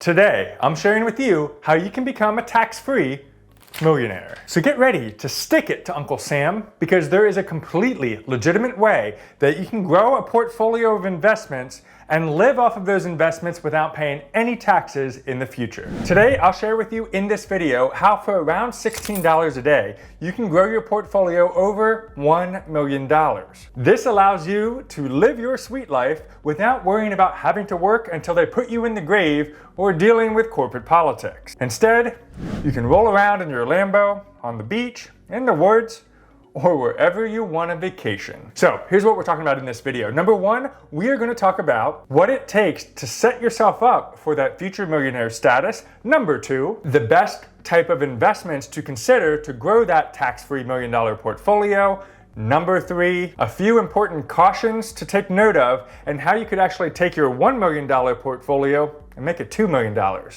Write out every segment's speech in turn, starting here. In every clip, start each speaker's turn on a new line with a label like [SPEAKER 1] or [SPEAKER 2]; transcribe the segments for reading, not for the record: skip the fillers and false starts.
[SPEAKER 1] Today, I'm sharing with you how you can become a tax-free millionaire. So get ready to stick it to Uncle Sam, because there is a completely legitimate way that you can grow a portfolio of investments and live off of those investments without paying any taxes in the future. Today, I'll share with you in this video how for around $16 a day, you can grow your portfolio over $1 million. This allows you to live your sweet life without worrying about having to work until they put you in the grave or dealing with corporate politics. Instead, you can roll around in your Lambo, on the beach, in the woods, or wherever you want a vacation. So here's what we're talking about in this video. Number one, we are going to talk about what it takes to set yourself up for that future millionaire status. Number two, the best type of investments to consider to grow that tax-free $1 million portfolio. Number three, a few important cautions to take note of and how you could actually take your $1 million portfolio and make it $2 million.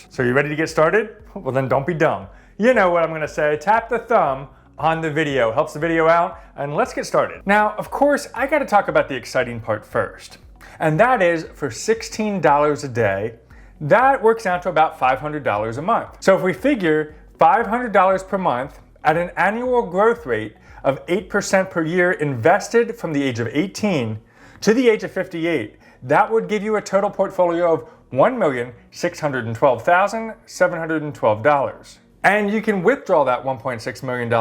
[SPEAKER 1] So you ready to get started? Well, then don't be dumb. You know what I'm going to say. Tap the thumb on the video, helps the video out, and let's get started. Now, of course, I got to talk about the exciting part first, and that is for $16 a day, that works out to about $500 a month. So if we figure $500 per month at an annual growth rate of 8% per year invested from the age of 18 to the age of 58, that would give you a total portfolio of $1,612,712. And you can withdraw that $1.6 million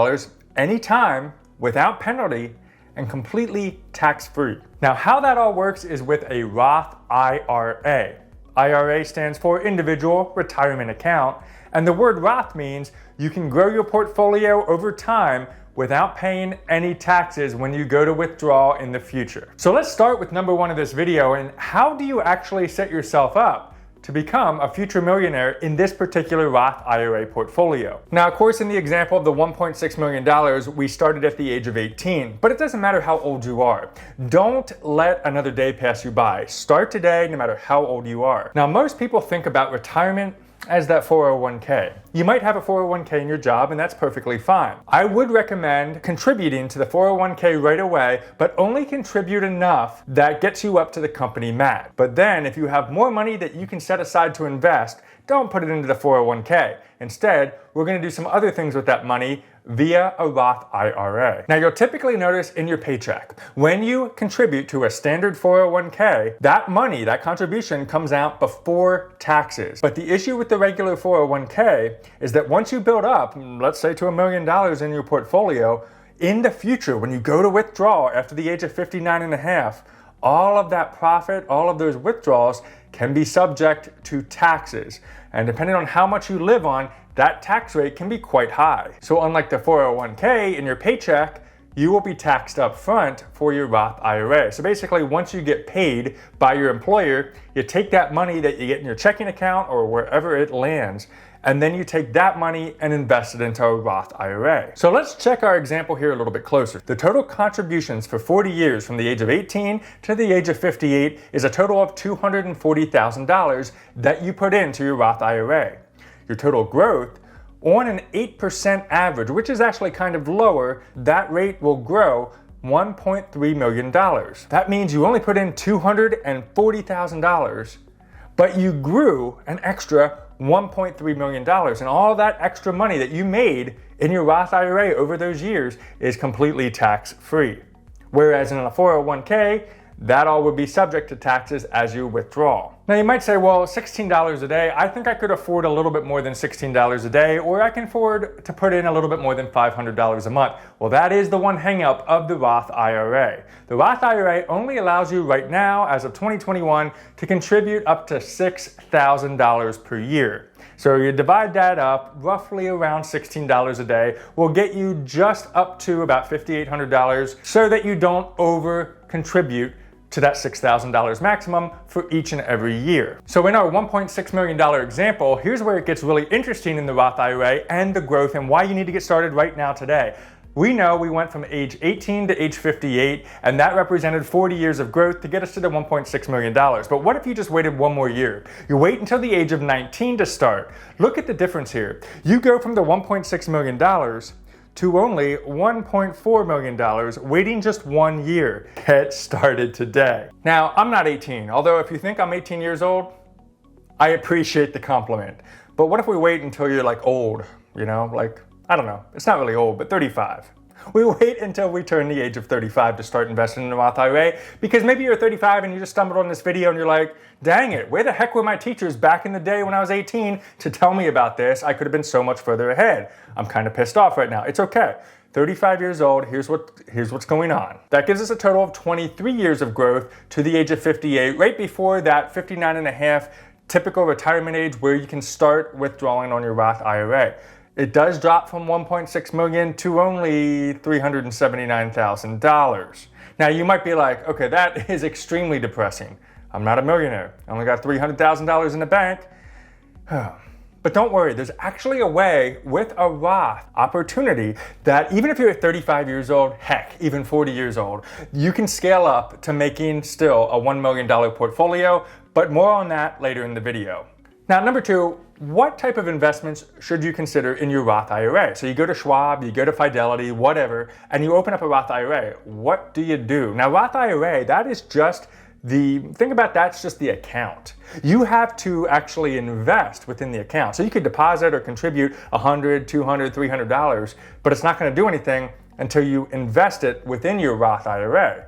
[SPEAKER 1] anytime without penalty and completely tax-free. Now, how that all works is with a Roth IRA. IRA stands for Individual Retirement Account, and the word Roth means you can grow your portfolio over time without paying any taxes when you go to withdraw in the future. So let's start with number one of this video, and how do you actually set yourself up to become a future millionaire in this particular Roth IRA portfolio. Now, of course, in the example of the $1.6 million, we started at the age of 18, but it doesn't matter how old you are. Don't let another day pass you by. Start today, no matter how old you are. Now, most people think about retirement as that 401k. You might have a 401k in your job, and that's perfectly fine. I would recommend contributing to the 401k right away, but only contribute enough that gets you up to the company match. But then if you have more money that you can set aside to invest, don't put it into the 401k. Instead, we're going to do some other things with that money via a Roth IRA. Now, you'll typically notice in your paycheck, when you contribute to a standard 401k, that money, that contribution comes out before taxes. But the issue with the regular 401k is that once you build up, let's say to $1 million in your portfolio, in the future, when you go to withdraw after the age of 59 and a half, all of that profit, all of those withdrawals can be subject to taxes. And depending on how much you live on, that tax rate can be quite high. So unlike the 401k in your paycheck, you will be taxed up front for your Roth IRA. So basically, once you get paid by your employer, you take that money that you get in your checking account or wherever it lands, and then you take that money and invest it into a Roth IRA. So let's check our example here a little bit closer. The total contributions for 40 years from the age of 18 to the age of 58 is a total of $240,000 that you put into your Roth IRA. Your total growth on an 8% average, which is actually kind of lower, that rate will grow $1.3 million. That means you only put in $240,000, but you grew an extra $1.3 million. And all that extra money that you made in your Roth IRA over those years is completely tax-free. Whereas in a 401k, that all would be subject to taxes as you withdraw. Now you might say, well, $16 a day, I think I could afford a little bit more than $16 a day, or I can afford to put in a little bit more than $500 a month. Well, that is the one hang-up of the Roth IRA. The Roth IRA only allows you right now, as of 2021, to contribute up to $6,000 per year. So you divide that up, roughly around $16 a day will get you just up to about $5,800 so that you don't over-contribute to that $6,000 maximum for each and every year. So in our $1.6 million example, here's where it gets really interesting in the Roth IRA and the growth and why you need to get started right now today. We know we went from age 18 to age 58, and that represented 40 years of growth to get us to the $1.6 million. But what if you just waited one more year? You wait until the age of 19 to start. Look at the difference here. You go from the $1.6 million to only $1.4 million, waiting just 1 year. Get started today. Now, I'm not 18, although if you think I'm 18 years old, I appreciate the compliment. But what if we wait until you're like old, you know, like, I don't know, it's not really old, but 35. We wait until we turn the age of 35 to start investing in a Roth IRA, because maybe you're 35 and you just stumbled on this video and you're like, dang it, where the heck were my teachers back in the day when I was 18 to tell me about this? I could have been so much further ahead. I'm kind of pissed off right now. It's okay. 35 years old, here's what's going on. That gives us a total of 23 years of growth to the age of 58, right before that 59 and a half typical retirement age where you can start withdrawing on your Roth IRA. It does drop from $1.6 million to only $379,000. Now you might be like, okay, that is extremely depressing. I'm not a millionaire. I only got $300,000 in the bank. But don't worry, there's actually a way with a Roth opportunity that even if you're 35 years old, heck, even 40 years old, you can scale up to making still a $1 million portfolio, but more on that later in the video. Now, number two, what type of investments should you consider in your Roth IRA? So you go to Schwab, you go to Fidelity, whatever, and you open up a Roth IRA. What do you do? Now, Roth IRA, that is just the thing about that's just the account. You have to actually invest within the account. So you could deposit or contribute $100, $200, $300, but it's not going to do anything until you invest it within your Roth IRA.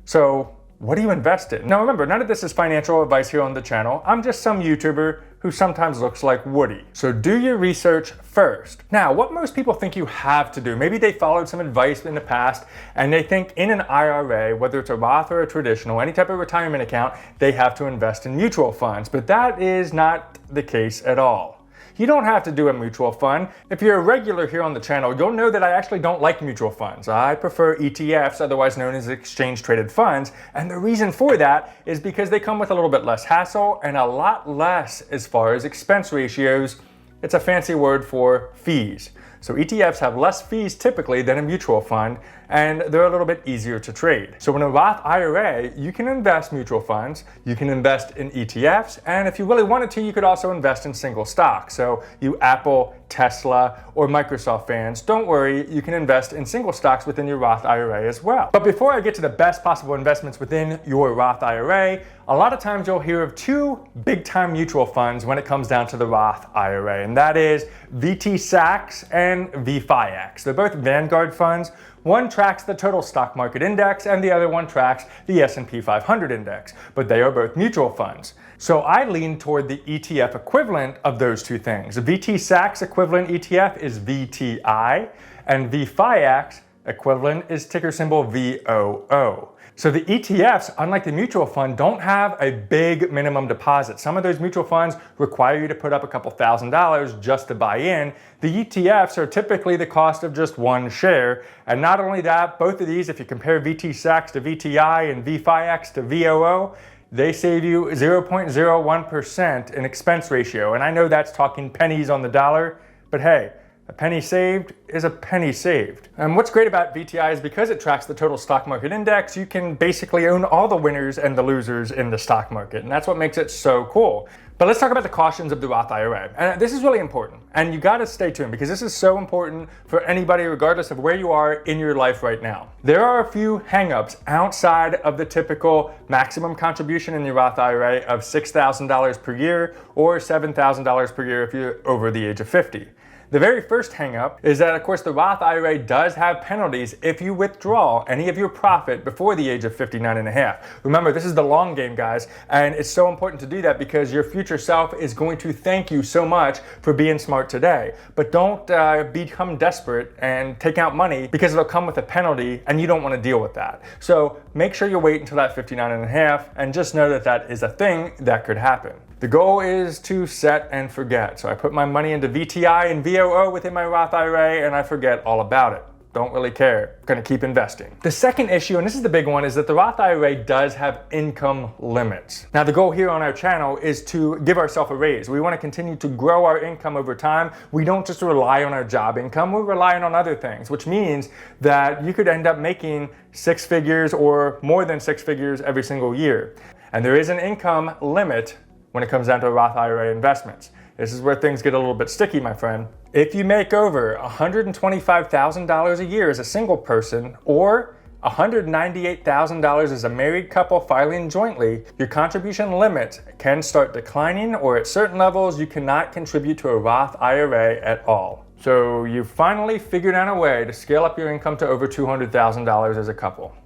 [SPEAKER 1] So what do you invest in? Now remember, none of this is financial advice here on the channel. I'm just some YouTuber who sometimes looks like Woody. So do your research first. Now, what most people think you have to do, maybe they followed some advice in the past and they think in an IRA, whether it's a Roth or a traditional, any type of retirement account, they have to invest in mutual funds. But that is not the case at all. You don't have to do a mutual fund. If you're a regular here on the channel, you'll know that I actually don't like mutual funds. I prefer ETFs, otherwise known as exchange traded funds. And the reason for that is because they come with a little bit less hassle and a lot less as far as expense ratios. It's a fancy word for fees. So ETFs have less fees typically than a mutual fund, and they're a little bit easier to trade. So in a Roth IRA, you can invest mutual funds, you can invest in ETFs, and if you really wanted to, you could also invest in single stocks. So you Apple, Tesla, or Microsoft fans, don't worry, you can invest in single stocks within your Roth IRA as well. But before I get to the best possible investments within your Roth IRA, a lot of times you'll hear of two big-time mutual funds when it comes down to the Roth IRA, and that is VT-SAX and VFIX. They're both Vanguard funds. One tracks the total stock market index and the other one tracks the S&P 500 index, but they are both mutual funds. So I lean toward the ETF equivalent of those two things. The VT-SAX equivalent ETF is VTI, and VFIX equivalent is ticker symbol VOO. So the ETFs, unlike the mutual fund, don't have a big minimum deposit. Some of those mutual funds require you to put up a couple $1,000s just to buy in. The ETFs are typically the cost of just one share. And not only that, both of these, if you compare VT-SAX to VTI and VFIX to VOO, they save you 0.01% in expense ratio. And I know that's talking pennies on the dollar, but hey, a penny saved is a penny saved. And what's great about VTI is because it tracks the total stock market index, you can basically own all the winners and the losers in the stock market. And that's what makes it so cool. But let's talk about the cautions of the Roth IRA. And this is really important. And you gotta stay tuned because this is so important for anybody regardless of where you are in your life right now. There are a few hangups outside of the typical maximum contribution in your Roth IRA of $6,000 per year or $7,000 per year if you're over the age of 50. The very first hang-up is that, of course, the Roth IRA does have penalties if you withdraw any of your profit before the age of 59 and a half. Remember, this is the long game, guys, and it's so important to do that because your future self is going to thank you so much for being smart today. But don't become desperate and take out money because it'll come with a penalty and you don't want to deal with that. So make sure you wait until that 59 and a half and just know that that is a thing that could happen. The goal is to set and forget. So I put my money into VTI and VOO within my Roth IRA and I forget all about it. Don't really care. Gonna keep investing. The second issue, and this is the big one, is that the Roth IRA does have income limits. Now the goal here on our channel is to give ourselves a raise. We wanna continue to grow our income over time. We don't just rely on our job income, we're relying on other things, which means that you could end up making 6 figures or more than 6 figures every single year. And there is an income limit when it comes down to Roth IRA investments. This is where things get a little bit sticky, my friend. If you make over $125,000 a year as a single person, or $198,000 as a married couple filing jointly, your contribution limit can start declining, or at certain levels you cannot contribute to a Roth IRA at all. So you finally figured out a way to scale up your income to over $200,000 as a couple.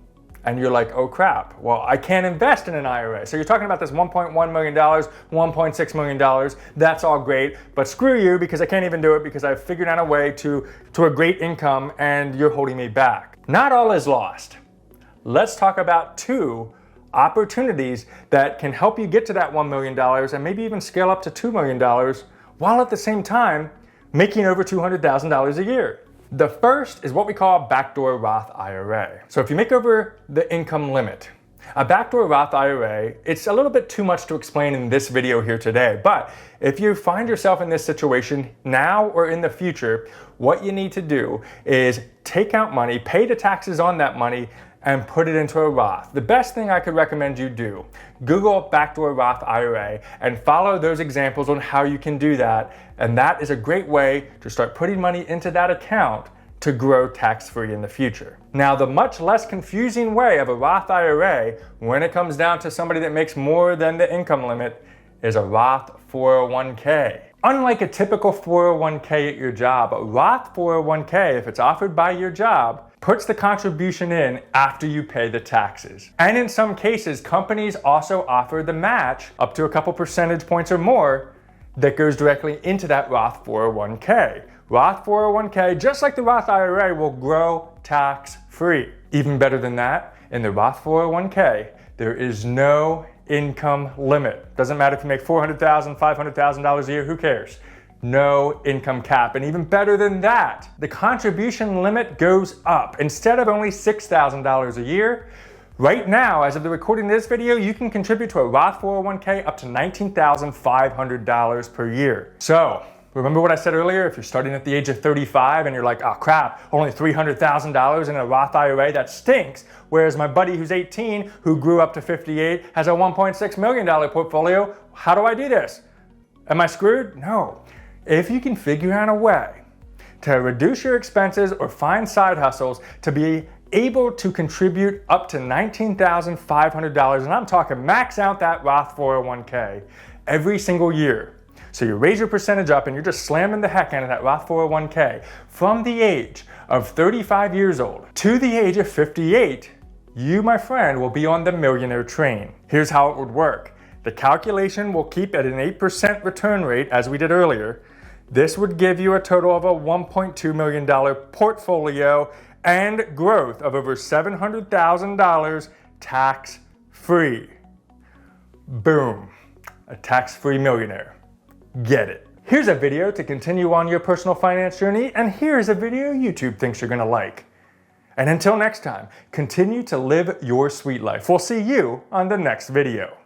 [SPEAKER 1] And you're like, oh crap, well, I can't invest in an IRA. So you're talking about this $1.1 million, $1.6 million, that's all great, but screw you, because I can't even do it because I've figured out a way to a great income and you're holding me back. Not all is lost. Let's talk about 2 opportunities that can help you get to that $1 million and maybe even scale up to $2 million while at the same time making over $200,000 a year. The first is what we call a backdoor Roth IRA. So if you make over the income limit, a backdoor Roth IRA, it's a little bit too much to explain in this video here today, but if you find yourself in this situation now or in the future, what you need to do is take out money, pay the taxes on that money, and put it into a Roth. The best thing I could recommend you do, Google backdoor Roth IRA and follow those examples on how you can do that. And that is a great way to start putting money into that account to grow tax-free in the future. Now, the much less confusing way of a Roth IRA when it comes down to somebody that makes more than the income limit is a Roth 401k. Unlike a typical 401k at your job, a Roth 401k, if it's offered by your job, puts the contribution in after you pay the taxes. And in some cases, companies also offer the match up to a couple percentage points or more that goes directly into that Roth 401k. Roth 401k, just like the Roth IRA, will grow tax-free. Even better than that, in the Roth 401k, there is no income limit. Doesn't matter if you make $400,000, $500,000 a year, who cares? No income cap. And even better than that, the contribution limit goes up. Instead of only $6,000 a year, right now, as of the recording of this video, you can contribute to a Roth 401k up to $19,500 per year. So, remember what I said earlier? If you're starting at the age of 35 and you're like, oh crap, only $300,000 in a Roth IRA, that stinks. Whereas my buddy who's 18, who grew up to 58, has a $1.6 million portfolio. How do I do this? Am I screwed? No. If you can figure out a way to reduce your expenses or find side hustles to be able to contribute up to $19,500, and I'm talking max out that Roth 401k every single year. So you raise your percentage up and you're just slamming the heck out of that Roth 401k from the age of 35 years old to the age of 58, you, my friend, will be on the millionaire train. Here's how it would work. The calculation will keep at an 8% return rate, as we did earlier. This would give you a total of a $1.2 million portfolio and growth of over $700,000 tax-free. Boom, a tax-free millionaire. Get it. Here's a video to continue on your personal finance journey, and here's a video YouTube thinks you're gonna like. And until next time, continue to live your sweet life. We'll see you on the next video.